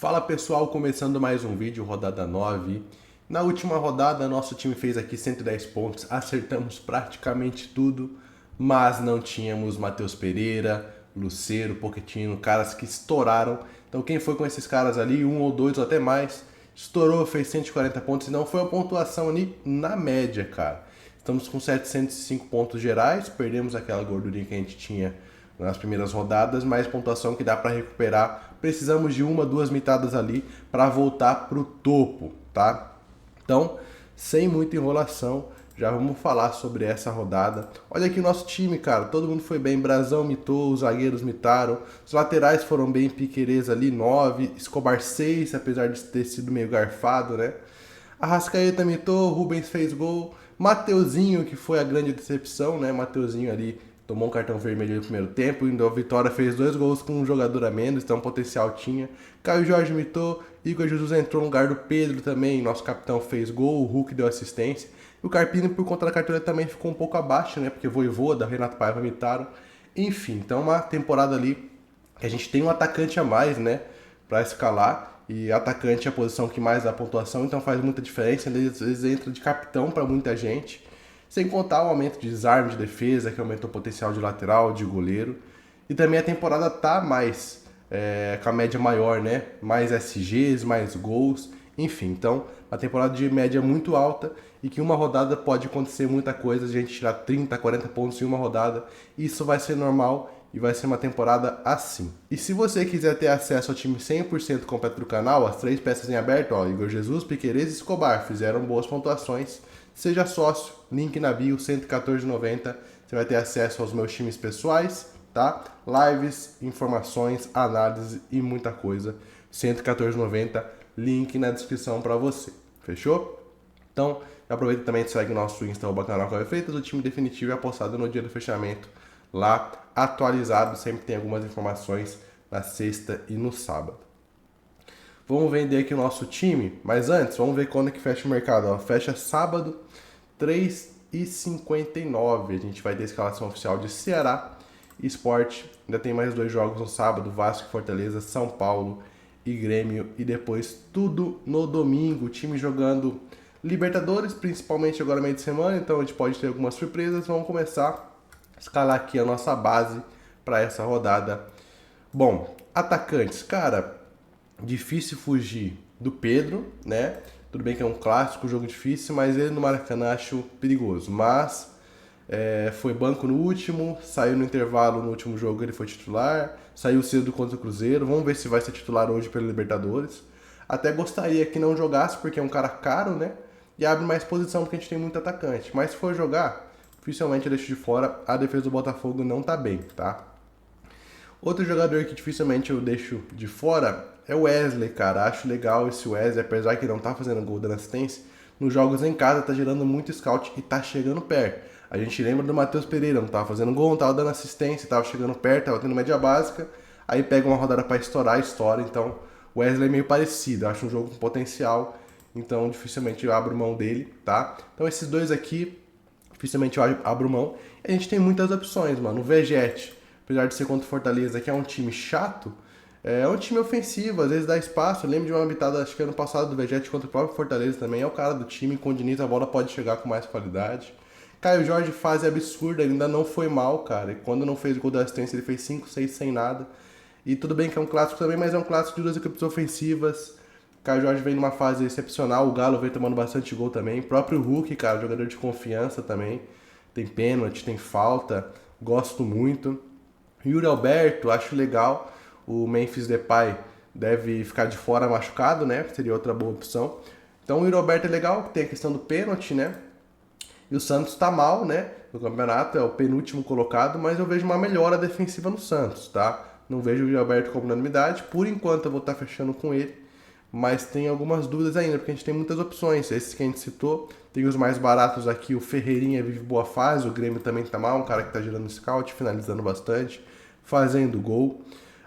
Fala pessoal, começando mais um vídeo, rodada 9. Na última rodada, nosso time fez aqui 110 pontos, acertamos praticamente tudo, mas não tínhamos Matheus Pereira, Lucero, Pochettino, caras que estouraram. Então quem foi com esses caras ali, um ou dois ou até mais, estourou, fez 140 pontos e não foi a pontuação ali na média, cara. Estamos com 705 pontos gerais, perdemos aquela gordurinha que a gente tinha nas primeiras rodadas, mais pontuação que dá para recuperar. Precisamos de uma, duas mitadas ali para voltar pro topo, tá? Então, sem muita enrolação, já vamos falar sobre essa rodada. Olha aqui o nosso time, cara, todo mundo foi bem. Brazão mitou, os zagueiros mitaram, os laterais foram bem. Piquerez ali, 9, Escobar 6, apesar de ter sido meio garfado, né? Arrascaeta mitou, Rubens fez gol, Mateuzinho, que foi a grande decepção, né? Mateuzinho ali tomou um cartão vermelho no primeiro tempo, indo a Vitória fez 2 gols com um jogador a menos, então potencial tinha. Caio Jorge mitou, Igor Jesus entrou no lugar do Pedro também, nosso capitão fez gol, o Hulk deu assistência. E o Carpini, por conta da carteira, também ficou um pouco abaixo, né? Porque Vojvoda, Renato Paiva mitaram. Enfim, então uma temporada ali que a gente tem um atacante a mais, né? Pra escalar. E atacante é a posição que mais dá pontuação, então faz muita diferença. Ele às vezes entra de capitão para muita gente. Sem contar o aumento de desarme de defesa, que aumentou o potencial de lateral, de goleiro. E também a temporada tá mais com a média maior, né? Mais SGs, mais gols, enfim. Então, a temporada de média muito alta e que uma rodada pode acontecer muita coisa, a gente tirar 30, 40 pontos em uma rodada. Isso vai ser normal e vai ser uma temporada assim. E se você quiser ter acesso ao time 100% completo do canal, as 3 peças em aberto, ó, Igor Jesus, Piquerez e Escobar, fizeram boas pontuações. Seja sócio, link na bio, R$114,90. Você vai ter acesso aos meus times pessoais, tá? Lives, informações, análise e muita coisa. R$114,90, link na descrição para você. Fechou? Então, aproveita também e segue o nosso Insta, canal Cauê Freitas. O time definitivo é apostado no dia do fechamento, lá atualizado, sempre tem algumas informações na sexta e no sábado. Vamos vender aqui o nosso time, mas antes, vamos ver quando que fecha o mercado. Ó. Fecha sábado, 3h59. A gente vai ter a escalação oficial de Ceará e Sport. Ainda tem mais 2 jogos no sábado, Vasco e Fortaleza, São Paulo e Grêmio. E depois tudo no domingo, o time jogando Libertadores, principalmente agora meio de semana, então a gente pode ter algumas surpresas. Vamos começar a escalar aqui a nossa base para essa rodada. Bom, atacantes, cara, difícil fugir do Pedro, né? Tudo bem que é um clássico, jogo difícil, mas ele no Maracanã acho perigoso. Mas foi banco no último, saiu no intervalo no último jogo, ele foi titular, saiu cedo contra o Cruzeiro. Vamos ver se vai ser titular hoje pela Libertadores. Até gostaria que não jogasse, porque é um cara caro, né? E abre mais posição, porque a gente tem muito atacante. Mas se for jogar, dificilmente eu deixo de fora. A defesa do Botafogo não tá bem, tá? Outro jogador que dificilmente eu deixo de fora é o Wesley, cara. Acho legal esse Wesley, apesar que não tá fazendo gol dando assistência. Nos jogos em casa tá gerando muito scout e tá chegando perto. A gente lembra do Matheus Pereira, não tava fazendo gol, não tava dando assistência, tava chegando perto, tava tendo média básica. Aí pega uma rodada pra estourar, estoura. Então o Wesley é meio parecido, acho um jogo com potencial. Então dificilmente eu abro mão dele, tá? Então esses dois aqui, dificilmente eu abro mão. E a gente tem muitas opções, mano. O Vegete, apesar de ser contra o Fortaleza, que é um time chato, é um time ofensivo, às vezes dá espaço. Eu lembro de uma habitada, acho que ano passado, do Vegete contra o próprio Fortaleza também. É o cara do time, com o Diniz a bola pode chegar com mais qualidade. Caio Jorge, fase absurda, ele ainda não foi mal, cara. E quando não fez gol da assistência, ele fez 5, 6 sem nada. E tudo bem que é um clássico também, mas é um clássico de 2 equipes ofensivas. Caio Jorge vem numa fase excepcional, o Galo vem tomando bastante gol também. O próprio Hulk, cara, jogador de confiança também. Tem pênalti, tem falta, gosto muito. Yuri Alberto, acho legal. O Memphis Depay deve ficar de fora machucado, né? Seria outra boa opção. Então o Yuri Alberto é legal, tem a questão do pênalti, né? E o Santos tá mal, né? No campeonato, é o penúltimo colocado, mas eu vejo uma melhora defensiva no Santos, tá? Não vejo o Yuri Alberto como unanimidade. Por enquanto eu vou estar fechando com ele. Mas tem algumas dúvidas ainda, porque a gente tem muitas opções. Esses que a gente citou, tem os mais baratos aqui, o Ferreirinha vive boa fase, o Grêmio também tá mal, um cara que tá gerando scout, finalizando bastante, fazendo gol.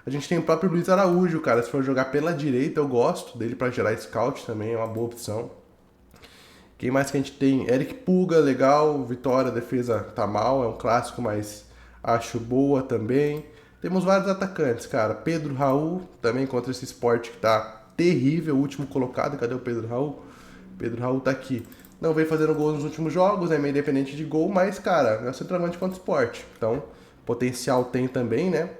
A gente tem o próprio Luiz Araújo, cara, se for jogar pela direita, eu gosto dele para gerar scout também, é uma boa opção. Quem mais que a gente tem? Eric Puga, legal, Vitória, defesa tá mal, é um clássico, mas acho boa também. Temos vários atacantes, cara, Pedro Raul, também contra esse Sport que tá terrível, o último colocado. Cadê o Pedro Raul? Pedro Raul tá aqui. Não vem fazendo gols nos últimos jogos, é meio independente de gol, mas, cara, é centroavante contra o Sport. Então, potencial tem também, né?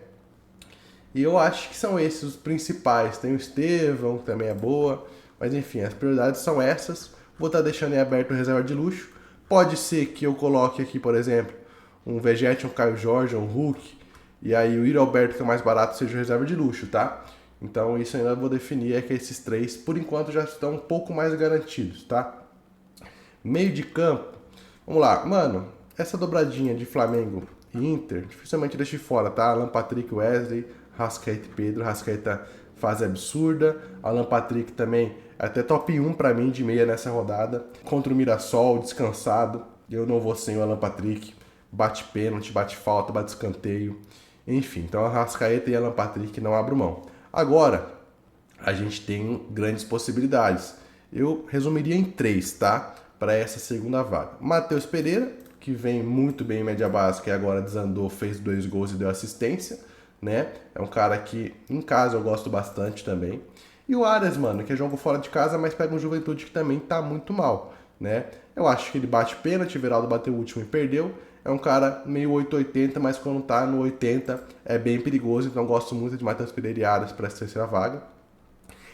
E eu acho que são esses os principais. Tem o Estevão, que também é boa. Mas, enfim, as prioridades são essas. Vou estar deixando em aberto o reserva de luxo. Pode ser que eu coloque aqui, por exemplo, um Vegete, um Caio Jorge, um Hulk. E aí o Yuri Alberto, que é o mais barato, seja o reserva de luxo, tá? Então, isso ainda vou definir, é que esses três, por enquanto, já estão um pouco mais garantidos, tá? Meio de campo, vamos lá, mano, essa dobradinha de Flamengo e Inter, dificilmente deixe fora, tá? Alan Patrick, Wesley, Rascaeta e Pedro. Rascaeta fase absurda, Alan Patrick também, até top 1 pra mim de meia nessa rodada, contra o Mirassol, descansado, eu não vou sem o Alan Patrick, bate pênalti, bate falta, bate escanteio, enfim, então a Rascaeta e Alan Patrick não abro mão. Agora, a gente tem grandes possibilidades, eu resumiria em 3, tá? Para essa segunda vaga. Matheus Pereira, que vem muito bem em média básica e agora desandou, fez 2 gols e deu assistência, né? É um cara que em casa eu gosto bastante também. E o Arias, mano, que joga fora de casa, mas pega um Juventude que também tá muito mal, né? Eu acho que ele bate pênalti, Everaldo bateu o último e perdeu. É um cara meio 880, mas quando tá no 80 é bem perigoso, então gosto muito de Matheus Pereira e Arias para essa terceira vaga.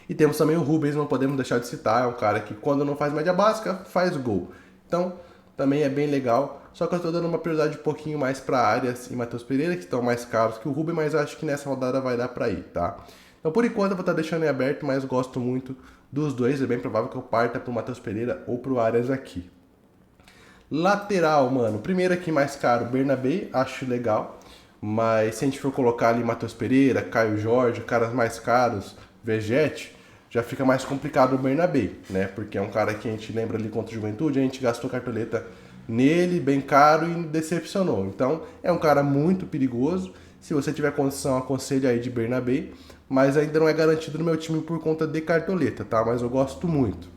E temos também o Rubens, não podemos deixar de citar, é um cara que quando não faz média básica, faz gol. Então, também é bem legal, só que eu estou dando uma prioridade um pouquinho mais para Arias e Matheus Pereira, que estão mais caros que o Rubens, mas acho que nessa rodada vai dar para ir, tá? Então, por enquanto, eu vou estar deixando em aberto, mas gosto muito dos dois, é bem provável que eu parta pro Matheus Pereira ou pro Arias aqui. Lateral, mano, primeiro aqui mais caro, Bernabé, acho legal, mas se a gente for colocar ali Matheus Pereira, Caio Jorge, caras mais caros, Vegete, já fica mais complicado o Bernabé, né? Porque é um cara que a gente lembra ali contra o Juventude, a gente gastou cartoleta nele, bem caro e decepcionou. Então, é um cara muito perigoso. Se você tiver condição, aconselho aí de Bernabé, mas ainda não é garantido no meu time por conta de cartoleta, tá? Mas eu gosto muito.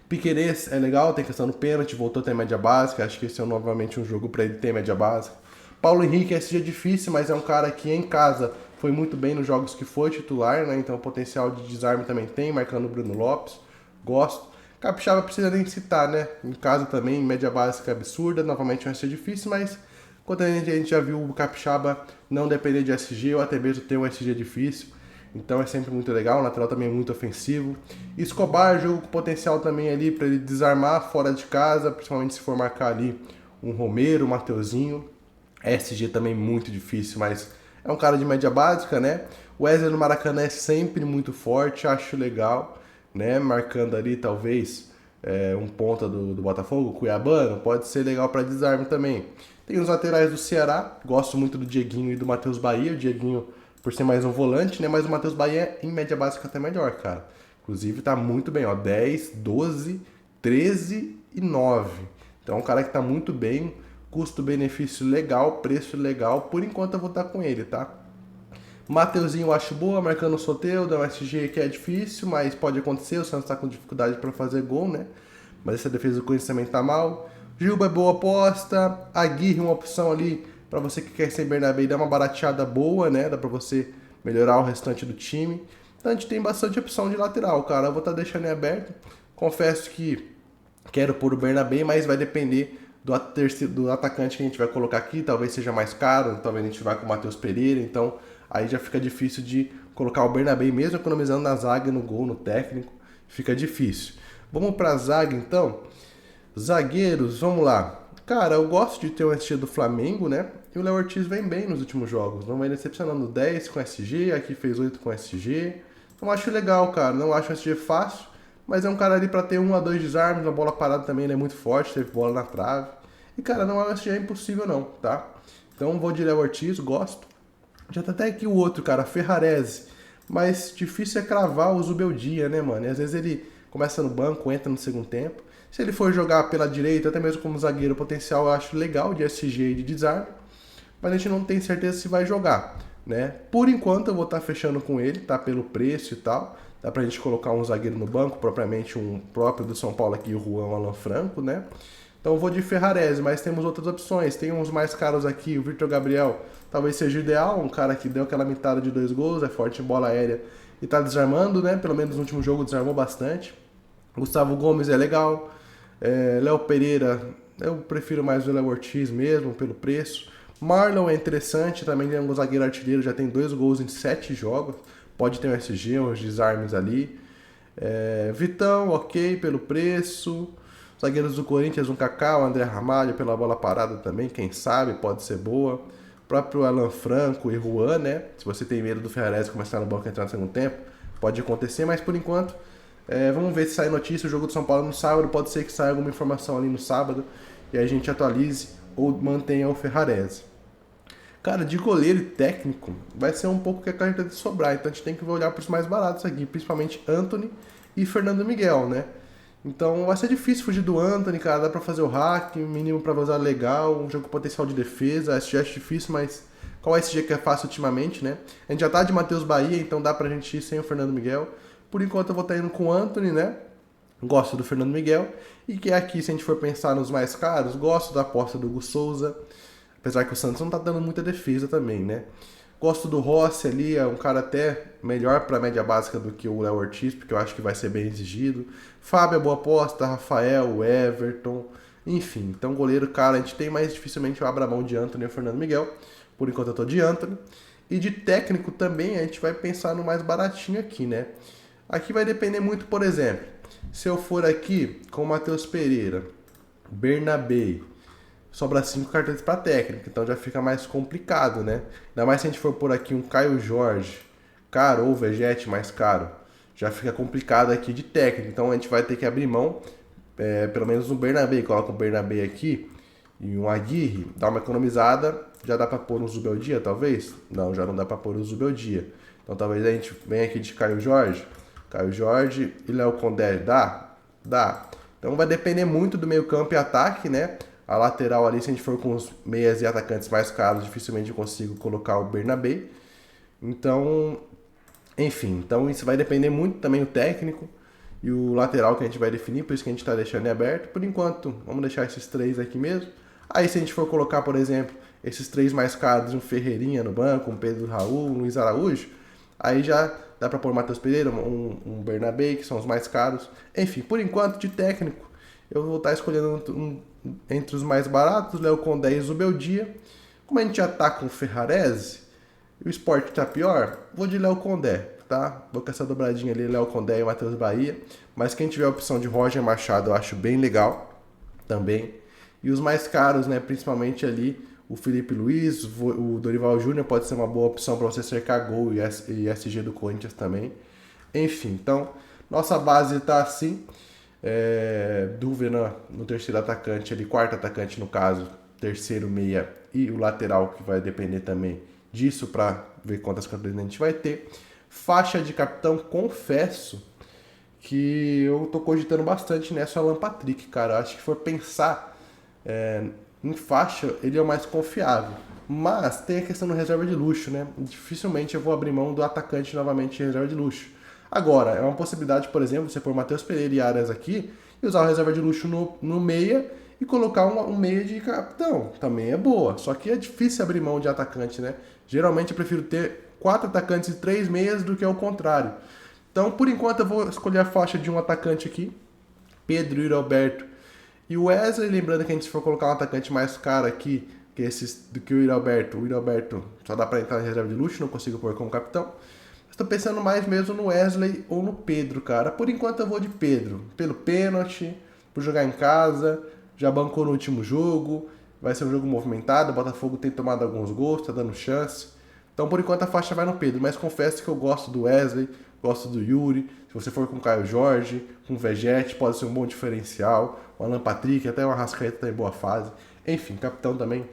Piquerez é legal, tem questão do pênalti, voltou a ter média básica, acho que esse é novamente um jogo para ele ter média básica. Paulo Henrique, esse dia é difícil, mas é um cara que em casa foi muito bem nos jogos que foi titular, né? Então o potencial de desarme também tem, marcando o Bruno Lopes, gosto. Capixaba precisa nem citar, né? Em casa também, média básica absurda, novamente vai ser difícil, mas quando a gente já viu o Capixaba não depender de SG, ou até mesmo ter um SG difícil, então é sempre muito legal, o lateral também é muito ofensivo. Escobar, jogo com potencial também ali para ele desarmar fora de casa, principalmente se for marcar ali um Romero, um Mateuzinho. SG também muito difícil, mas é um cara de média básica, né? O Wesley no Maracanã é sempre muito forte, acho legal, né? Marcando ali talvez um ponta do Botafogo, Cuiabano, pode ser legal para desarme também. Tem os laterais do Ceará, gosto muito do Dieguinho e do Matheus Bahia. O Dieguinho por ser mais um volante, né? Mas o Matheus Bahia em média básica até melhor, cara. Inclusive tá muito bem, ó, 10, 12, 13 e 9. Então é um cara que tá muito bem, custo-benefício legal, preço legal. Por enquanto eu vou estar com ele, tá? Mateuzinho eu acho boa, marcando o Soteldo, é um SG que é difícil, mas pode acontecer, o Santos tá com dificuldade para fazer gol, né? Mas essa defesa do Corinthians também tá mal. Gilba é boa aposta, Aguirre uma opção ali para você que quer ser Bernabé e dar uma barateada boa, né? Dá para você melhorar o restante do time. Então a gente tem bastante opção de lateral, cara. Eu vou estar deixando em aberto. Confesso que quero pôr o Bernabé, mas vai depender do atacante que a gente vai colocar aqui. Talvez seja mais caro, talvez a gente vá com o Matheus Pereira. Então aí já fica difícil de colocar o Bernabé, mesmo economizando na zaga, no gol, no técnico. Fica difícil. Vamos para a zaga então. Zagueiros, vamos lá. Cara, eu gosto de ter o SG do Flamengo, né? E o Léo Ortiz vem bem nos últimos jogos. Não vem decepcionando 10 com SG, aqui fez 8 com SG. Então acho legal, cara. Não acho o SG fácil, mas é um cara ali pra ter 1 a 2 desarmes. A bola parada também ele é muito forte, teve bola na trave. E, cara, não é um SG impossível não, tá? Então vou de Léo Ortiz, gosto. Já tá até aqui o outro, cara, Ferrarese. Mas difícil é cravar o Zubeldia, né, mano? E às vezes ele começa no banco, entra no segundo tempo. Se ele for jogar pela direita, até mesmo como zagueiro, o potencial eu acho legal de SG e de desarme, mas a gente não tem certeza se vai jogar, né? Por enquanto eu vou estar fechando com ele, tá? Pelo preço e tal. Dá pra gente colocar um zagueiro no banco, propriamente um próprio do São Paulo aqui, o Juan Alan Franco, né? Então eu vou de Ferrarese, mas temos outras opções. Tem uns mais caros aqui, o Vitor Gabriel talvez seja o ideal, um cara que deu aquela mitada de 2 gols, é forte em bola aérea e tá desarmando, né? Pelo menos no último jogo desarmou bastante. Gustavo Gomes é legal. Léo Pereira, eu prefiro mais o Léo Ortiz mesmo, pelo preço. Marlon é interessante, também é um zagueiro artilheiro, já tem 2 gols em 7 jogos. Pode ter um SG, uns desarmes ali. Vitão, ok, pelo preço. Zagueiros do Corinthians, um Kaká, o André Ramalho pela bola parada também, quem sabe, pode ser boa. O próprio Alan Franco e Juan, né? Se você tem medo do Ferrarese começar no banco e entrar no segundo tempo, pode acontecer, mas por enquanto, vamos ver se sai notícia. O jogo do São Paulo no sábado, pode ser que saia alguma informação ali no sábado e a gente atualize ou mantenha o Ferrarese. Cara, de goleiro e técnico, vai ser um pouco que a carta de sobrar, então a gente tem que olhar para os mais baratos aqui, principalmente Antony e Fernando Miguel, né? Então vai ser difícil fugir do Antony, cara, dá pra fazer o hack, mínimo pra vazar legal, um jogo com potencial de defesa, SG acho difícil, mas qual SG que é fácil ultimamente, né? A gente já tá de Matheus Bahia, então dá pra gente ir sem o Fernando Miguel. Por enquanto eu vou estar indo com o Antony, né? Gosto do Fernando Miguel, e que aqui, se a gente for pensar nos mais caros, gosto da aposta do Hugo Souza, apesar que o Santos não tá dando muita defesa também, né? Gosto do Rossi ali, é um cara até melhor para a média básica do que o Léo Ortiz, porque eu acho que vai ser bem exigido. Fábio é boa aposta, Rafael, Everton, enfim. Então goleiro, cara, a gente tem mais dificilmente o Abramão de Antony e o Fernando Miguel. Por enquanto eu tô de Antony. E de técnico também a gente vai pensar no mais baratinho aqui, né? Aqui vai depender muito, por exemplo, se eu for aqui com o Matheus Pereira, Bernabé, sobra 5 cartões para técnico, então já fica mais complicado, né? Ainda mais se a gente for por aqui um Caio Jorge, caro, ou Vegete mais caro, já fica complicado aqui de técnico, então a gente vai ter que abrir mão, pelo menos no Bernabé, coloca o Bernabé aqui, e um Aguirre, dá uma economizada, já dá para pôr no Zubeldia, talvez? Não, já não dá para pôr no Zubeldia. Então talvez a gente venha aqui de Caio Jorge e Léo Condé, dá? Dá. Então vai depender muito do meio campo e ataque, né? A lateral ali, se a gente for com os meias e atacantes mais caros, dificilmente eu consigo colocar o Bernabé. Então, enfim, então isso vai depender muito também do técnico e o lateral que a gente vai definir, por isso que a gente está deixando em aberto. Por enquanto, vamos deixar esses 3 aqui mesmo. Aí se a gente for colocar, por exemplo, esses 3 mais caros, um Ferreirinha no banco, um Pedro Raul, um Luiz Araújo, aí já dá para pôr o Matheus Pereira, um Bernabé, que são os mais caros. Enfim, por enquanto, de técnico, eu vou estar escolhendo entre os mais baratos, Léo Condé e Zubeldia. Como a gente já tá com o Ferrarese, e o Sport tá pior, vou de Léo Condé, tá? Vou com essa dobradinha ali, Léo Condé e Matheus Bahia. Mas quem tiver a opção de Roger Machado, eu acho bem legal também. E os mais caros, né? Principalmente ali o Felipe Luiz, o Dorival Júnior pode ser uma boa opção para você cercar gol e SG do Corinthians também. Enfim, então, nossa base tá assim. Dúvida no terceiro atacante, ali, quarto atacante no caso, terceiro meia e o lateral, que vai depender também disso para ver quantas campanhas a gente vai ter. Faixa de capitão, confesso que eu tô cogitando bastante nessa Alan Patrick, cara. Acho que for pensar em faixa, ele é o mais confiável. Mas tem a questão do reserva de luxo, né? Dificilmente eu vou abrir mão do atacante novamente em reserva de luxo. Agora, é uma possibilidade, por exemplo, você pôr Matheus Pereira e Arias aqui e usar o reserva de luxo no meia e colocar um meia de capitão. Também é boa, só que é difícil abrir mão de atacante, né? Geralmente eu prefiro ter 4 atacantes e 3 meias do que o contrário. Então, por enquanto, eu vou escolher a faixa de um atacante aqui, Pedro, Yuri Alberto e o Wesley. Lembrando que a gente, se for colocar um atacante mais caro aqui do que o Yuri Alberto só dá para entrar em reserva de luxo, não consigo pôr como capitão. Estou pensando mais mesmo no Wesley ou no Pedro, cara. Por enquanto eu vou de Pedro. Pelo pênalti, por jogar em casa, já bancou no último jogo, vai ser um jogo movimentado, o Botafogo tem tomado alguns gols, tá dando chance. Então por enquanto a faixa vai no Pedro, mas confesso que eu gosto do Wesley, gosto do Yuri. Se você for com o Caio Jorge, com o Vegete, pode ser um bom diferencial. O Alan Patrick, até o Arrascaeta tá em boa fase. Enfim, capitão também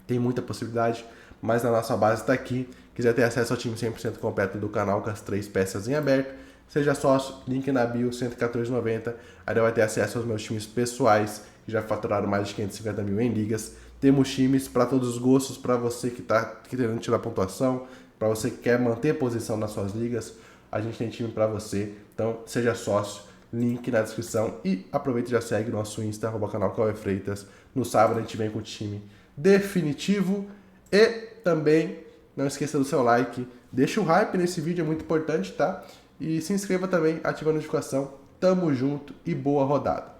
tem muita possibilidade, mas a nossa base está aqui. Quiser ter acesso ao time 100% completo do canal com as 3 peças em aberto, seja sócio, link na bio, R$ 114,90. Aí vai ter acesso aos meus times pessoais, que já faturaram mais de 550 mil em ligas. Temos times para todos os gostos, para você que está querendo tirar pontuação, para você que quer manter posição nas suas ligas, a gente tem time para você. Então, seja sócio, link na descrição e aproveita e já segue nosso Insta, @canal Cauê Freitas. No sábado a gente vem com o time definitivo e também não esqueça do seu like, Deixa o hype nesse vídeo, é muito importante, tá? E se inscreva também, ativa a notificação. Tamo junto e boa rodada.